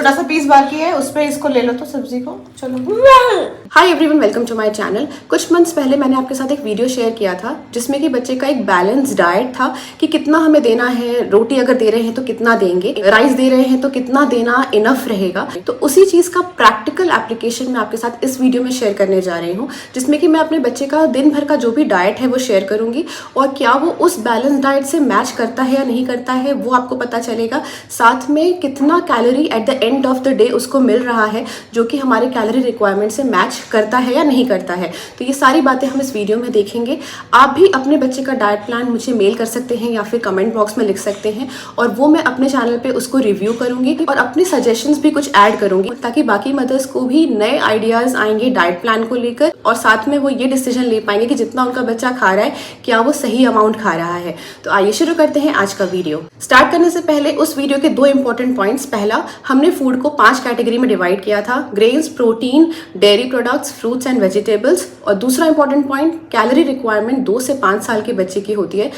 छोटा सा पीस बाकी है, उस पर इसको ले लो तो सब्जी को। चलो, hi everyone, welcome to my channel. कुछ मंथ्स पहले मैंने आपके साथ एक वीडियो शेयर किया था जिसमें कि बच्चे का एक बैलेंस डाइट था कि कितना हमें देना है। रोटी अगर दे रहे हैं तो कितना देंगे, राइस दे रहे हैं तो कितना देना इनफ रहेगा। तो उसी चीज का प्रैक्टिकल एप्लीकेशन मैं आपके साथ इस वीडियो में शेयर करने जा रही हूँ, जिसमें कि मैं अपने बच्चे का दिन भर का जो भी डाइट है वो शेयर करूंगी और क्या वो उस बैलेंस डाइट से मैच करता है या नहीं करता है वो आपको पता चलेगा। साथ में कितना calorie at the end of the day उसको मिल रहा है जो कि हमारे कैलोरी रिक्वायरमेंट से मैच करता है या नहीं करता है। तो ये सारी बातें हम इस वीडियो में देखेंगे। आप भी अपने बच्चे का डाइट प्लान मुझे मेल कर सकते हैं या फिर कमेंट बॉक्स में लिख सकते हैं और वो मैं अपने चैनल पे उसको रिव्यू करूंगी और अपने सजेशंस भी कुछ ऐड करूंगी ताकि बाकी मदर्स को भी नए आइडियाज आएंगे डाइट प्लान को लेकर और साथ में वो ये डिसीजन ले पाएंगे कि जितना उनका बच्चा खा रहा है क्या वो सही अमाउंट खा रहा है। तो आइए शुरू करते हैं आज का वीडियो। स्टार्ट करने से पहले उस वीडियो के 2 इंपॉर्टेंट पॉइंट्स। पहला, हमने फूड को 5 कैटेगरी में डिवाइड किया था, grains, protein, dairy products, fruits and vegetables. और दूसरा इंपॉर्टेंट पॉइंट, कैलोरी रिक्वायरमेंट 2 से 5 साल के बच्चे की होती है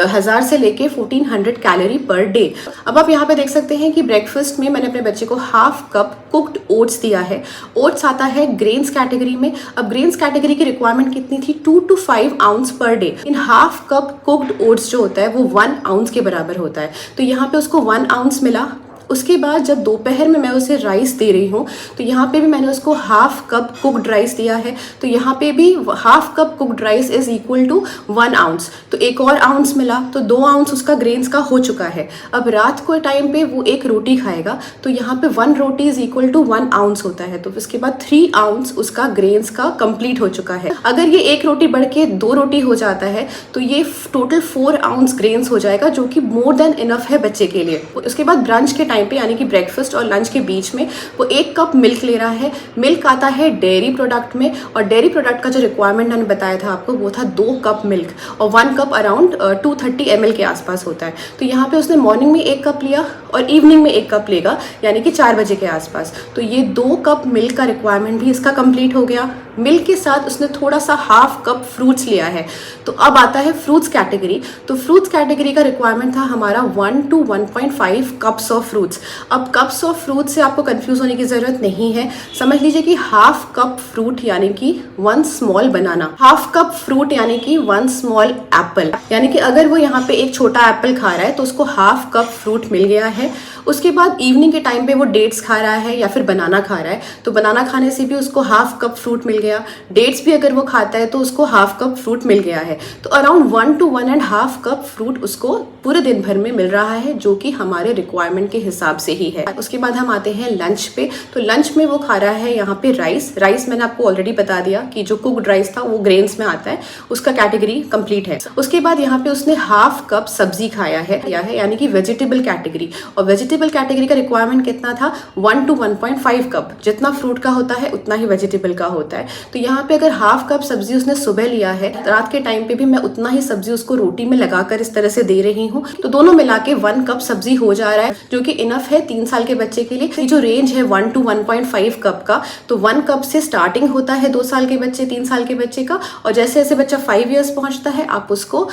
1000 से लेके 1400 कैलोरी पर डे। अब आप यहाँ पे देख सकते हैं कि ब्रेकफास्ट में मैंने अपने बच्चे को हाफ कप कुक्ड ओट्स दिया है। ओट्स आता है ग्रेन्स कैटेगरी में। अब ग्रेन्स कैटेगरी की रिक्वायरमेंट कितनी थी? 2 to 5 ounce per day. In half cup cooked oats जो होता है वो 1 आउंस के बराबर होता है, तो यहाँ पे उसको 1 आउंस मिला। उसके बाद जब दोपहर में मैं उसे राइस दे रही हूँ तो यहाँ पे भी मैंने उसको हाफ कप कुक्ड राइस दिया है, तो यहाँ पे भी half cup cooked rice is equal to 1 ounce. तो एक और आउंस मिला तो 2 आउंस उसका ग्रेन्स का हो चुका है। अब रात को टाइम पे वो एक रोटी खाएगा तो यहाँ पे 1 रोटी इज इक्वल टू 1 आउंस होता है, तो उसके बाद 3 आउंस उसका ग्रेन्स का कंप्लीट हो चुका है। अगर ये एक रोटी बढ़ के 2 रोटी हो जाता है तो ये टोटल 4 आउंस ग्रेन्स हो जाएगा, जो कि मोर देन इनफ है बच्चे के लिए। उसके बाद ब्रंच के टाइम पे यानी कि ब्रेकफास्ट और लंच के बीच में वो 1 कप मिल्क ले रहा है। मिल्क आता है डेयरी प्रोडक्ट में और डेयरी प्रोडक्ट का जो रिक्वायरमेंट मैंने बताया था आपको वो था 2 कप मिल्क और 1 कप अराउंड 230 ml के आसपास होता है। तो यहाँ पे उसने मॉर्निंग में 1 कप लिया और इवनिंग में 1 कप लेगा यानी कि 4 बजे के आसपास। तो ये 2 कप मिल्क का रिक्वायरमेंट भी इसका कंप्लीट हो गया। मिल्क के साथ उसने थोड़ा सा हाफ कप फ्रूट्स लिया है। तो अब आता है फ्रूट्स कैटेगरी। तो फ्रूट्स कैटेगरी का रिक्वायरमेंट था हमारा 1 to 1.5 कप्स ऑफ फ्रूट्स। अब कप्स ऑफ फ्रूट से आपको कंफ्यूज होने की जरूरत नहीं है। समझ लीजिए कि हाफ कप फ्रूट यानी कि 1 स्मॉल बनाना, हाफ कप फ्रूट यानी कि 1 स्मॉल एप्पल। यानी कि अगर वो यहाँ पे एक छोटा एप्पल खा रहा है तो उसको हाफ कप फ्रूट मिल गया है। उसके बाद इवनिंग के टाइम पे वो डेट्स खा रहा है या फिर बनाना खा रहा है तो बनाना खाने से भी उसको हाफ कप फ्रूट मिल गया। डेट्स भी अगर वो खाता है तो उसको हाफ कप फ्रूट मिल गया है। तो अराउंड 1 to 1.5 कप फ्रूट उसको पूरे दिन भर में मिल रहा है, जो कि हमारे रिक्वायरमेंट के हिसाब से ही है। उसके बाद हम आते हैं लंच पे। तो लंच में वो खा रहा है यहाँ पे राइस। राइस मैंने आपको ऑलरेडी बता दिया कि जो कुक्ड राइस था वो ग्रेन्स में आता है, उसका कैटेगरी कंप्लीट है। उसके बाद यहाँ पे उसने हाफ कप सब्जी खाया है यानी कि वेजिटेबल कैटेगरी। और वेजिटेबल कैटेगरी का रिक्वायरमेंट कितना था? 1 to 1.5 कप। जितना फ्रूट का होता है उतना ही वेजिटेबल का होता है। तो यहाँ पे अगर हाफ कप सब्जी उसने सुबह लिया है, रात के टाइम पे भी मैं उतना ही सब्जी उसको रोटी में लगाकर इस तरह से दे रही हूँ, तो दोनों मिला के 1 कप सब्जी हो जा रहा है, जो कि इनफ है 3 साल के बच्चे के लिए। जो रेंज है 1 to 1.5 कप का, तो 1 कप से स्टार्टिंग होता है 2 साल के बच्चे 3 साल के बच्चे का, और जैसे जैसे बच्चा 5 इयर्स पहुंचता है आप उसको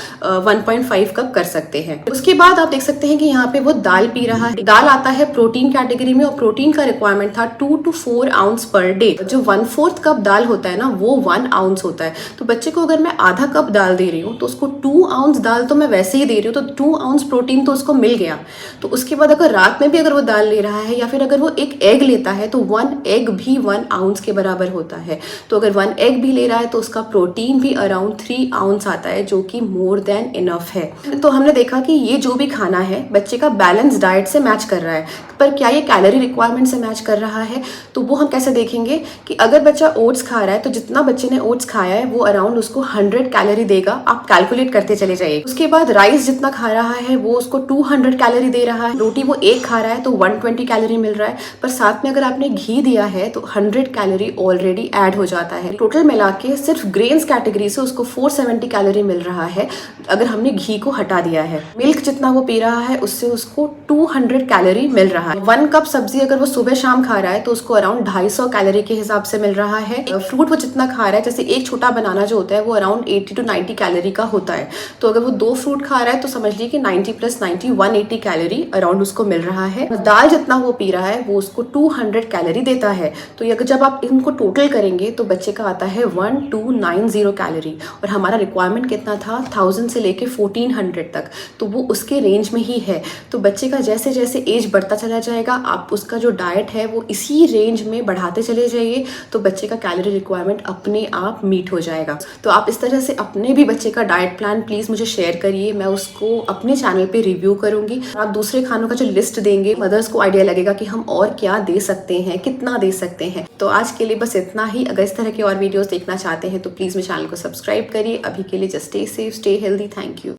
1.5 कप कर सकते हैं। उसके बाद आप देख सकते हैं कि यहाँ पे वो दाल पी रहा है। दाल आता है प्रोटीन कैटेगरी में और प्रोटीन का रिक्वायरमेंट था 2 to 4 आउंस पर डे। जो 1/4 कप दाल होता है ना वो 1 आउंस होता है। तो बच्चे को अगर मैं आधा कप दाल दे रही हूँ तो उसको 2 आउंस दाल तो मैं वैसे ही दे रही हूँ, तो 2 आउंस प्रोटीन तो उसको मिल गया। तो उसके बाद अगर रात में भी अगर वो दाल ले रहा है या फिर अगर वो एक एग लेता है तो 1 एग भी 1 आउंस के बराबर होता है। तो अगर 1 एग भी ले रहा है तो उसका प्रोटीन भी अराउंड 3 आउंस आता है, जो कि मोर देन इनफ है। तो हमने देखा कि ये जो भी खाना है बच्चे का बैलेंस डाइट से मैच कर रहा है, पर क्या ये कैलोरी रिक्वायरमेंट से मैच कर रहा है? तो वो हम कैसे देखेंगे कि अगर बच्चा ओट्स खा रहा है तो जितना बच्चे ने ओट्स खाया है वो अराउंड उसको 100 कैलोरी देगा। आप कैलकुलेट करते चले जाइए। उसके बाद राइस जितना खा रहा है वो उसको 200 कैलोरी दे रहा है। रोटी वो 1 खा रहा है तो 120 कैलोरी मिल रहा है, पर साथ में अगर आपने घी दिया है तो 100 कैलोरी ऑलरेडी ऐड हो जाता है। टोटल मिला के सिर्फ ग्रेन्स कैटेगरी से उसको 470 कैलोरी मिल रहा है अगर हमने घी को हटा दिया है। मिल्क जितना वो पी रहा है उससे उसको 200 कैलोरी मिल रहा रहा है। 1 कप सब्जी अगर वो सुबह शाम खा रहा है तो उसको अराउंड 250 कैलोरी के हिसाब से मिल रहा है। फ्रूट वो जितना खा रहा है, जैसे एक छोटा बनाना जो होता है वो अराउंड 80 to 90 कैलोरी का होता है, तो अगर वो 2 फ्रूट खा रहा है तो समझ लीजिए कि 90 + 90 180 कैलोरी अराउंड उसको मिल रहा है। दाल जितना वो पी रहा है वो उसको 200 कैलोरी देता है। तो अगर जब आप इनको टोटल करेंगे तो बच्चे का आता है 1290 कैलोरी, और हमारा रिक्वायरमेंट कितना था 1000 से लेके 1400 तक, तो वो उसके रेंज में ही है। तो बच्चे का जैसे जैसे एज बढ़ता चला जाएगा आप उसका जो डाइट है वो इसी रेंज में बढ़ाते चले जाइए, तो बच्चे का कैलोरी रिक्वायरमेंट अपने आप मीट हो जाएगा। तो आप इस तरह से अपने भी बच्चे का डाइट प्लान प्लीज़ मुझे शेयर करिए, मैं उसको अपने चैनल पे रिव्यू करूंगी। आप दूसरे खानों का जो लिस्ट देंगे मदर्स को आइडिया लगेगा कि हम और क्या दे सकते हैं, कितना दे सकते हैं। तो आज के लिए बस इतना ही। अगर इस तरह के और वीडियोस देखना चाहते हैं तो प्लीज़ मेरे चैनल को सब्सक्राइब करिए। अभी के लिए just stay safe, stay healthy. Thank you.